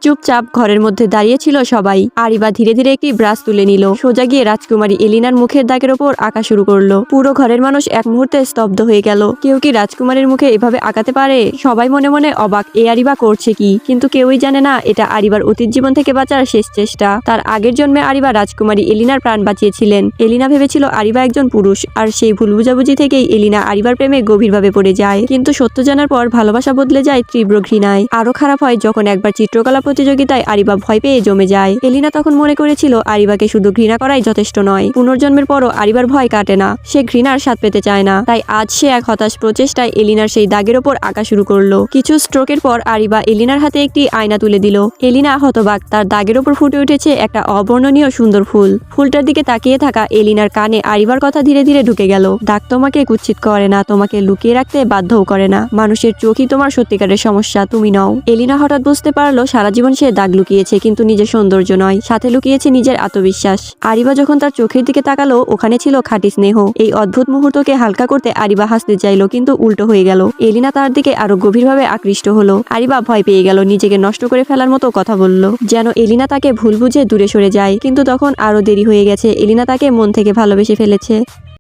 চুপচাপ ঘরের মধ্যে দাঁড়িয়ে ছিল সবাই। আরিবা ধীরে ধীরে একটি ব্রাশ তুলে নিল, সোজা গিয়ে রাজকুমারী এলিনার মুখের দাগের ওপর আঁকা শুরু করলো। পুরো ঘরের মানুষ এক মুহূর্তে স্তব্ধ হয়ে গেল। কেউ কি রাজকুমারীর মুখে এভাবে আঁকাতে পারে? সবাই মনে মনে অবাক, এ আরিবা করছে কি? কিন্তু কেউই জানে না এটা আরিবার অতীত জীবন থেকে বাঁচার শেষ চেষ্টা। তার আগের জন্মে আরিবা রাজকুমারী এলিনার প্রাণ বাঁচিয়েছিলেন। এলিনা ভেবেছিল আরিবা একজন পুরুষ, আর সেই ভুল বুঝাবুঝি থেকেই এলিনা আরিবার প্রেমে গভীরভাবে পড়ে যায়। কিন্তু সত্য জানার পর ভালোবাসা বদলে যায় তীব্র ঘৃণায়। আরো খারাপ হয় যখন একবার চিত্রকলা প্রতিযোগিতায় আরিবা ভয় পেয়ে জমে যায়। এলিনা তখন মনে করেছিল আরিবাকে শুধু ঘৃণা করাই যথেষ্ট নয়, পুনর্জন্মের পরও আরিবার ভয় কাটে না। সে ঘৃণার স্বাদ পেতে চায় না। তাই আজ সে এক হতাশ প্রচেষ্টায় এলিনার সেই দাগের ওপর আঁকা শুরু করলো। কিছু স্ট্রোকের পর আরিবা এলিনার হাতে একটি আয়না তুলে দিল। এলিনা হতবাক, তার দাগের ওপর ফুটে উঠেছে একটা অবর্ণনীয় সুন্দর ফুল। ফুলটার দিকে তাকিয়ে থাকা এলিনার কানে আরিবার কথা ধীরে ধীরে ঢুকে গেল। দাগ তোমাকে কুৎসিত করে না, তোমাকে লুকিয়ে রাখতে বাধ্যও করে না। মানুষের চোখই তোমার সত্যিকারের সমস্যা, তুমি নও। এলিনা হঠাৎ বুঝতে পারলো সারা জীবন সে দাগ লুকিয়েছে, কিন্তু নিজের সৌন্দর্য নয়, সাথে লুকিয়েছে নিজের আত্মবিশ্বাস। আরিবা যখন তার চোখের দিকে তাকালো, ওখানে ছিল খাঁটি স্নেহ। এই অদ্ভুত মুহূর্তকে হালকা করতে আরিবা হাসতে চাইলো, কিন্তু উল্টো হয়ে গেল। এলিনা তার দিকে আরো গভীরভাবে আকৃষ্ট হলো। আরিবা ভয় পেয়ে গেল, নিজেকে নষ্ট করে ফেলার মতো কথা বলল, যেন এলিনা তাকে ভুল বুঝে দূরে সরে যায়। কিন্তু তখন আরো দেরি হয়ে গেছে, এলিনা তাকে মন থেকে ভালোবেসে ফেলেছে।